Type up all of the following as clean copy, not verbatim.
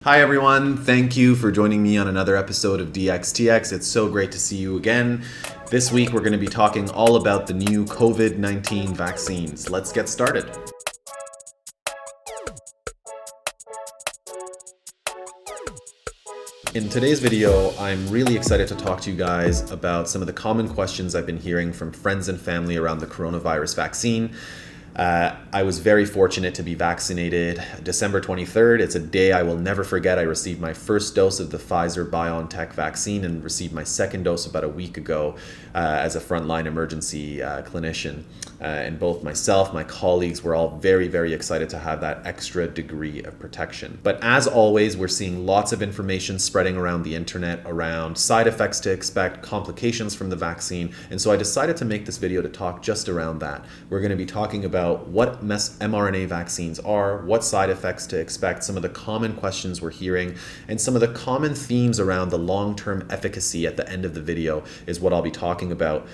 Hi everyone, thank you for joining me on another episode of DXTX. It's so great to see you again. This week we're going to be talking all about the new Covid-19 vaccines. Let's get started. In today's video, I'm really excited to talk to you guys about some of the common questions I've been hearing from friends and family around the coronavirus vaccine. I was very fortunate to be vaccinated December 23rd. It's a day I will never forget. I received my first dose of the Pfizer-BioNTech vaccine and received my second dose about a week ago as a frontline emergency clinician. And both myself, my colleagues were all very, very excited to have that extra degree of protection. But as always, we're seeing lots of information spreading around the internet around side effects to expect, complications from the vaccine. And so I decided to make this video to talk just around that. We're going to be talking about what mRNA vaccines are, what side effects to expect, some of the common questions we're hearing, and some of the common themes around the long-term efficacy at the end of the video is what I'll be talking about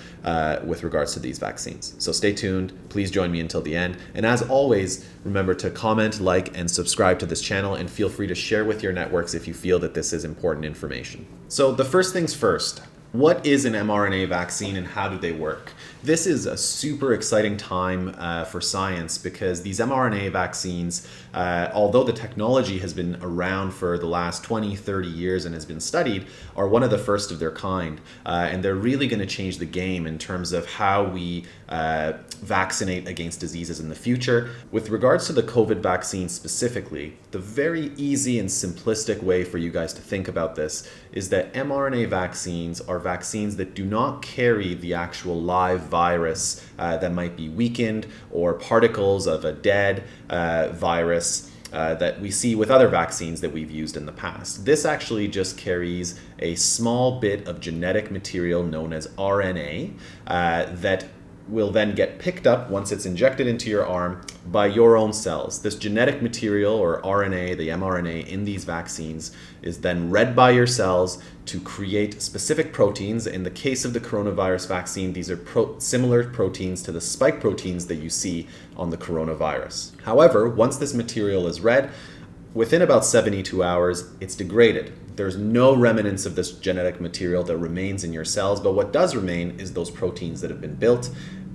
with regards to these vaccines. So stay tuned, please join me until the end. And as always, remember to comment, like, and subscribe to this channel, and feel free to share with your networks if you feel that this is important information. So the first things first, what is an mRNA vaccine and how do they work? This is a super exciting time for science because these mRNA vaccines, although the technology has been around for the last 20, 30 years and has been studied, are one of the first of their kind. And they're really going to change the game in terms of how we vaccinate against diseases in the future. With regards to the COVID vaccine specifically, the very easy and simplistic way for you guys to think about this is that mRNA vaccines are vaccines that do not carry the actual live virus that might be weakened or particles of a dead virus that we see with other vaccines that we've used in the past. This actually just carries a small bit of genetic material known as RNA that will then get picked up once it's injected into your arm by your own cells. This genetic material, or RNA, the mRNA in these vaccines, is then read by your cells to create specific proteins. In the case of the coronavirus vaccine, these are similar proteins to the spike proteins that you see on the coronavirus. However, once this material is read, within about 72 hours, it's degraded. There's no remnants of this genetic material that remains in your cells, but what does remain is those proteins that have been built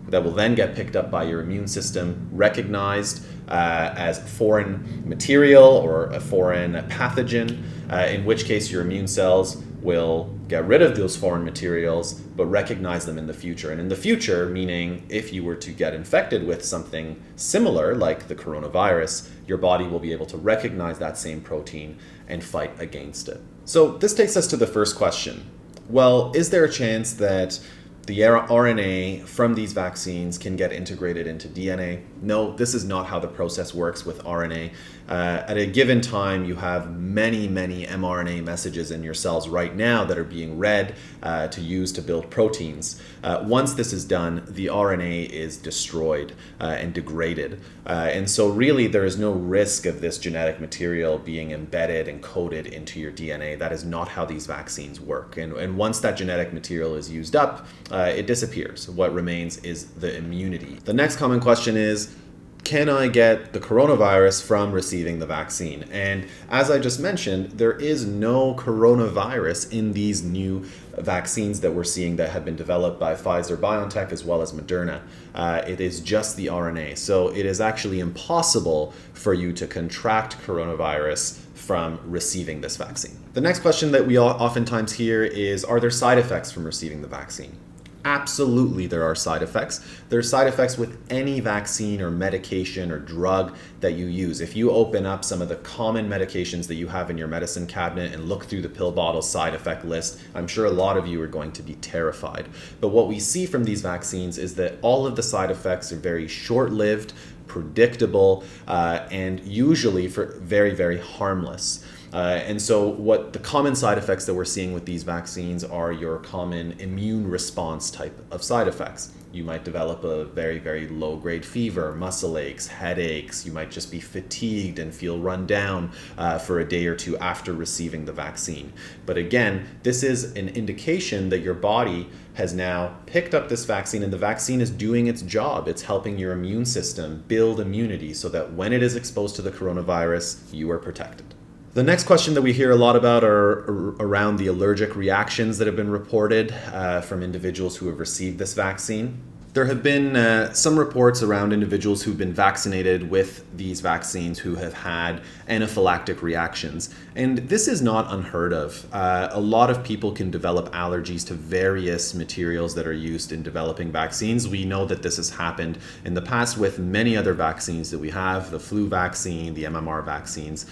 that will then get picked up by your immune system, recognized as foreign material or a foreign pathogen, in which case your immune cells will get rid of those foreign materials, but recognize them in the future. And in the future, meaning if you were to get infected with something similar, like the coronavirus, your body will be able to recognize that same protein and fight against it. So this takes us to the first question. Well, is there a chance that the RNA from these vaccines can get integrated into DNA? No, this is not how the process works with RNA. At a given time, you have many, many mRNA messages in your cells right now that are being read to use to build proteins. Once this is done, the RNA is destroyed and degraded. And so really there is no risk of this genetic material being embedded and coded into your DNA. That is not how these vaccines work. And once that genetic material is used up, it disappears. What remains is the immunity. The next common question is, can I get the coronavirus from receiving the vaccine? And as I just mentioned, there is no coronavirus in these new vaccines that we're seeing that have been developed by Pfizer-BioNTech as well as Moderna. It is just the RNA. So it is actually impossible for you to contract coronavirus from receiving this vaccine. The next question that we oftentimes hear is, are there side effects from receiving the vaccine? Absolutely, there are side effects. There are side effects with any vaccine or medication or drug that you use. If you open up some of the common medications that you have in your medicine cabinet and look through the pill bottle side effect list, I'm sure a lot of you are going to be terrified. But what we see from these vaccines is that all of the side effects are very short-lived, predictable, and usually very, very harmless. And so what the common side effects that we're seeing with these vaccines are your common immune response type of side effects. You might develop a very, very low-grade fever, muscle aches, headaches. You might just be fatigued and feel run down for a day or two after receiving the vaccine. But again, this is an indication that your body has now picked up this vaccine and the vaccine is doing its job. It's helping your immune system build immunity so that when it is exposed to the coronavirus, you are protected. The next question that we hear a lot about are around the allergic reactions that have been reported from individuals who have received this vaccine. There have been some reports around individuals who've been vaccinated with these vaccines who have had anaphylactic reactions. And this is not unheard of. A lot of people can develop allergies to various materials that are used in developing vaccines. We know that this has happened in the past with many other vaccines that we have, the flu vaccine, the MMR vaccines.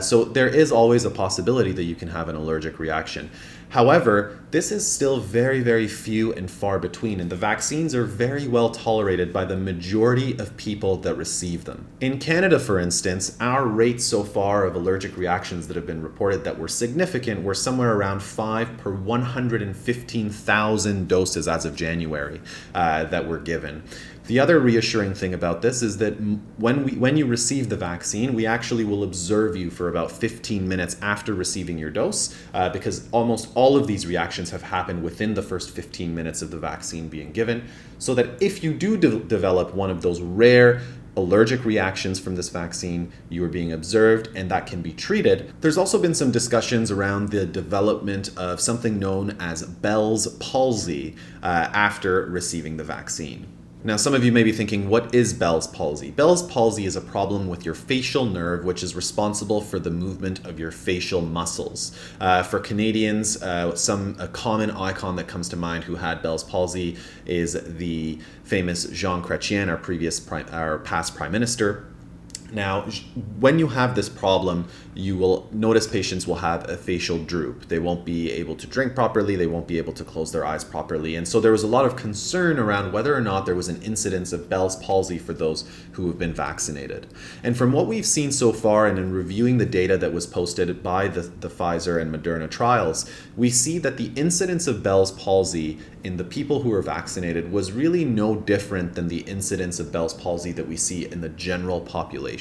So there is always a possibility that you can have an allergic reaction. However, this is still very, very few and far between, and the vaccines are very well tolerated by the majority of people that receive them. In Canada, for instance, our rates so far of allergic reactions that have been reported that were significant were somewhere around 5 per 115,000 doses as of January that were given. The other reassuring thing about this is that when you receive the vaccine, we actually will observe you for about 15 minutes after receiving your dose, because almost all of these reactions have happened within the first 15 minutes of the vaccine being given, so that if you do develop one of those rare allergic reactions from this vaccine, you are being observed and that can be treated. There's also been some discussions around the development of something known as Bell's palsy after receiving the vaccine. Now, some of you may be thinking, what is Bell's palsy? Bell's palsy is a problem with your facial nerve, which is responsible for the movement of your facial muscles. For Canadians, a common icon that comes to mind who had Bell's palsy is the famous Jean Chrétien, our past prime minister. Now, when you have this problem, you will notice patients will have a facial droop. They won't be able to drink properly. They won't be able to close their eyes properly. And so there was a lot of concern around whether or not there was an incidence of Bell's palsy for those who have been vaccinated. And from what we've seen so far, and in reviewing the data that was posted by the Pfizer and Moderna trials, we see that the incidence of Bell's palsy in the people who were vaccinated was really no different than the incidence of Bell's palsy that we see in the general population.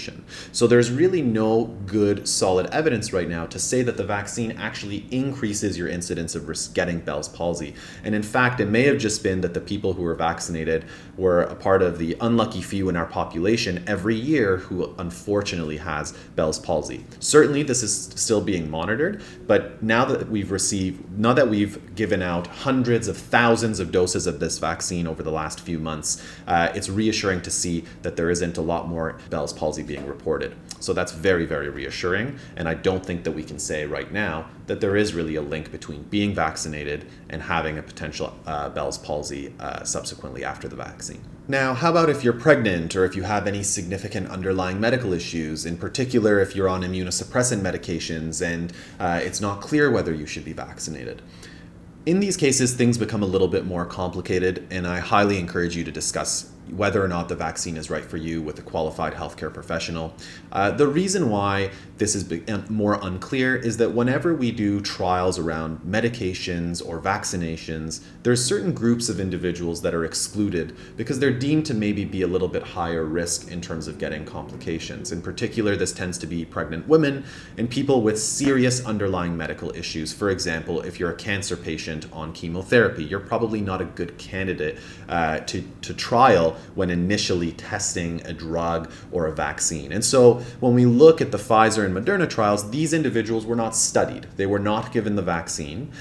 So there's really no good solid evidence right now to say that the vaccine actually increases your incidence of getting Bell's palsy. And in fact, it may have just been that the people who were vaccinated were a part of the unlucky few in our population every year who unfortunately has Bell's palsy. Certainly this is still being monitored, but now that we've given out hundreds of thousands of doses of this vaccine over the last few months, it's reassuring to see that there isn't a lot more Bell's palsy being reported. So that's very, very reassuring. And I don't think that we can say right now that there is really a link between being vaccinated and having a potential Bell's palsy subsequently after the vaccine. Now, how about if you're pregnant or if you have any significant underlying medical issues, in particular if you're on immunosuppressant medications and it's not clear whether you should be vaccinated? In these cases, things become a little bit more complicated, and I highly encourage you to discuss whether or not the vaccine is right for you with a qualified healthcare professional. The reason why this is more unclear is that whenever we do trials around medications or vaccinations, there's certain groups of individuals that are excluded because they're deemed to maybe be a little bit higher risk in terms of getting complications. In particular, this tends to be pregnant women and people with serious underlying medical issues. For example, if you're a cancer patient on chemotherapy, you're probably not a good candidate to trial when initially testing a drug or a vaccine. And so when we look at the Pfizer and Moderna trials, these individuals were not studied. They were not given the vaccine.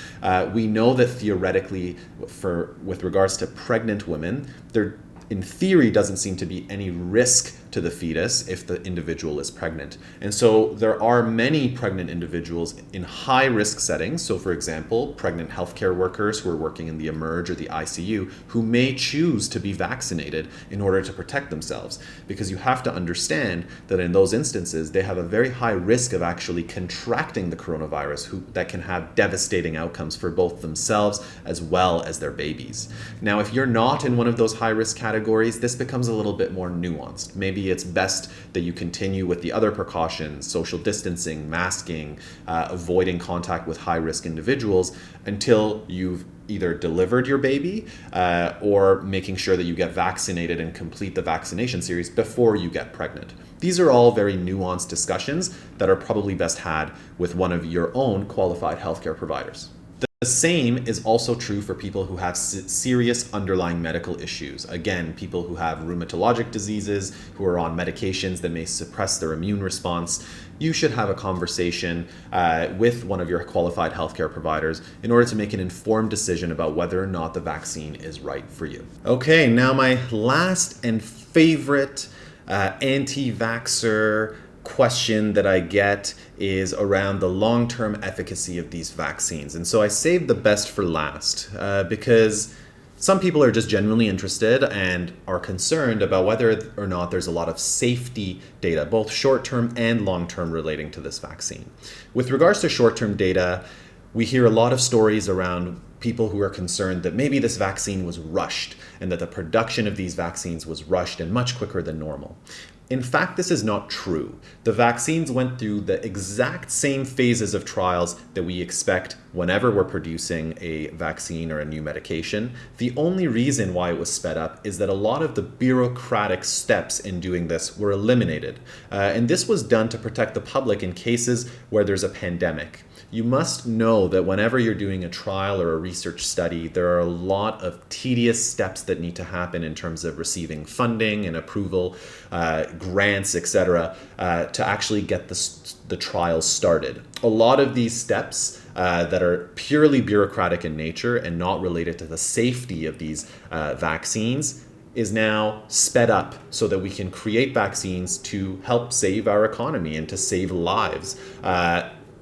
We know that theoretically, with regards to pregnant women, there in theory doesn't seem to be any risk to the fetus if the individual is pregnant. And so there are many pregnant individuals in high risk settings. So for example, pregnant healthcare workers who are working in the eMERGE or the ICU who may choose to be vaccinated in order to protect themselves. Because you have to understand that in those instances, they have a very high risk of actually contracting the coronavirus that can have devastating outcomes for both themselves as well as their babies. Now, if you're not in one of those high risk categories, this becomes a little bit more nuanced. Maybe it's best that you continue with the other precautions, social distancing, masking, avoiding contact with high-risk individuals until you've either delivered your baby or making sure that you get vaccinated and complete the vaccination series before you get pregnant. These are all very nuanced discussions that are probably best had with one of your own qualified healthcare providers. The same is also true for people who have serious underlying medical issues. Again, people who have rheumatologic diseases, who are on medications that may suppress their immune response. You should have a conversation with one of your qualified healthcare providers in order to make an informed decision about whether or not the vaccine is right for you. Okay, now my last and favorite anti-vaxxer question that I get is around the long-term efficacy of these vaccines. And so I saved the best for last because some people are just genuinely interested and are concerned about whether or not there's a lot of safety data, both short-term and long-term, relating to this vaccine. With regards to short-term data, we hear a lot of stories around people who are concerned that maybe this vaccine was rushed and that the production of these vaccines was rushed and much quicker than normal. In fact, this is not true. The vaccines went through the exact same phases of trials that we expect whenever we're producing a vaccine or a new medication. The only reason why it was sped up is that a lot of the bureaucratic steps in doing this were eliminated. And this was done to protect the public in cases where there's a pandemic. You must know that whenever you're doing a trial or a research study, there are a lot of tedious steps that need to happen in terms of receiving funding and approval, grants, etc., to actually get the trial started. A lot of these steps that are purely bureaucratic in nature and not related to the safety of these vaccines is now sped up so that we can create vaccines to help save our economy and to save lives.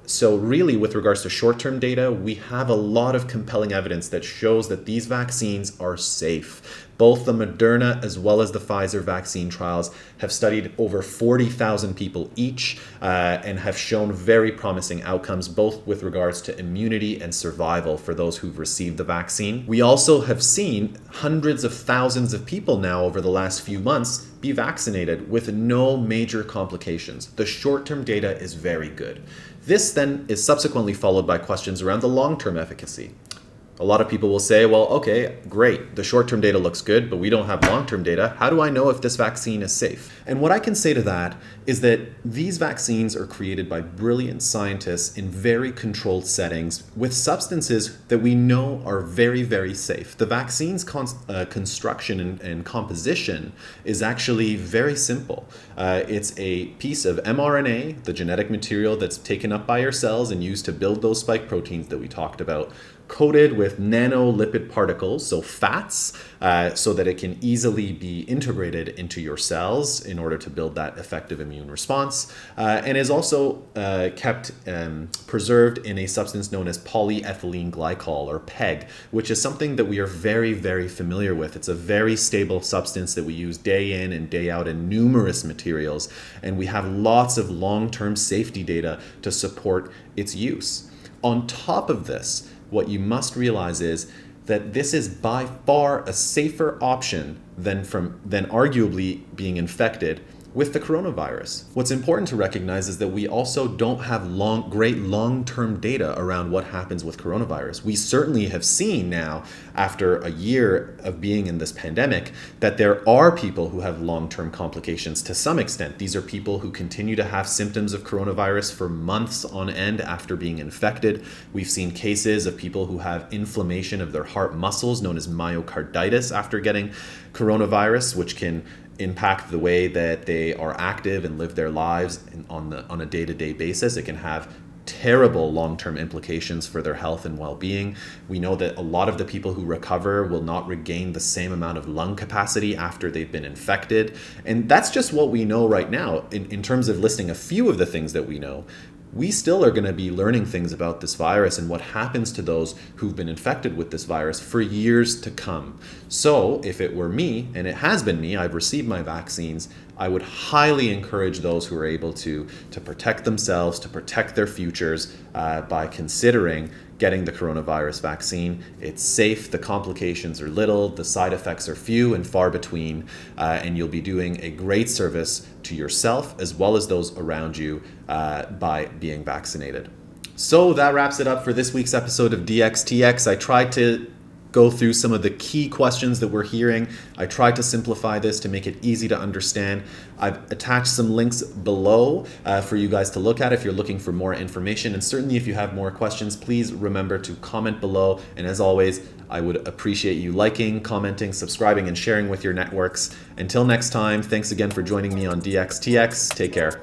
So really, with regards to short-term data, we have a lot of compelling evidence that shows that these vaccines are safe. Both the Moderna as well as the Pfizer vaccine trials have studied over 40,000 people each and have shown very promising outcomes, both with regards to immunity and survival for those who've received the vaccine. We also have seen hundreds of thousands of people now over the last few months be vaccinated with no major complications. The short-term data is very good. This then is subsequently followed by questions around the long-term efficacy. A lot of people will say, well, okay, great, the short-term data looks good, but we don't have long-term data. How do I know if this vaccine is safe? And what I can say to that is that these vaccines are created by brilliant scientists in very controlled settings with substances that we know are very, very safe. The vaccine's construction and composition is actually very simple. It's a piece of mRNA, the genetic material that's taken up by your cells and used to build those spike proteins that we talked about, coated with nanolipid particles, so fats, so that it can easily be integrated into your cells in order to build that effective immune response, and is also kept preserved in a substance known as polyethylene glycol, or PEG, which is something that we are very, very familiar with. It's a very stable substance that we use day in and day out in numerous materials, and we have lots of long-term safety data to support its use. On top of this, what you must realize is that this is by far a safer option than arguably being infected with the coronavirus. What's important to recognize is that we also don't have great long-term data around what happens with coronavirus. We certainly have seen now, after a year of being in this pandemic, that there are people who have long-term complications to some extent. These are people who continue to have symptoms of coronavirus for months on end after being infected. We've seen cases of people who have inflammation of their heart muscles, known as myocarditis, after getting coronavirus, which can impact the way that they are active and live their lives on a day-to-day basis. It can have terrible long-term implications for their health and well-being. We know that a lot of the people who recover will not regain the same amount of lung capacity after they've been infected. And that's just what we know right now. In terms of listing a few of the things that we know, we still are going to be learning things about this virus and what happens to those who've been infected with this virus for years to come. So if it were me, and it has been me, I've received my vaccines, I would highly encourage those who are able to protect themselves, to protect their futures by considering getting the coronavirus vaccine. It's safe, the complications are little, the side effects are few and far between, and you'll be doing a great service to yourself as well as those around you by being vaccinated. So that wraps it up for this week's episode of DXTX. I tried to go through some of the key questions that we're hearing. I tried to simplify this to make it easy to understand. I've attached some links below for you guys to look at if you're looking for more information. And certainly if you have more questions, please remember to comment below. And as always, I would appreciate you liking, commenting, subscribing, and sharing with your networks. Until next time, thanks again for joining me on DXTX. Take care.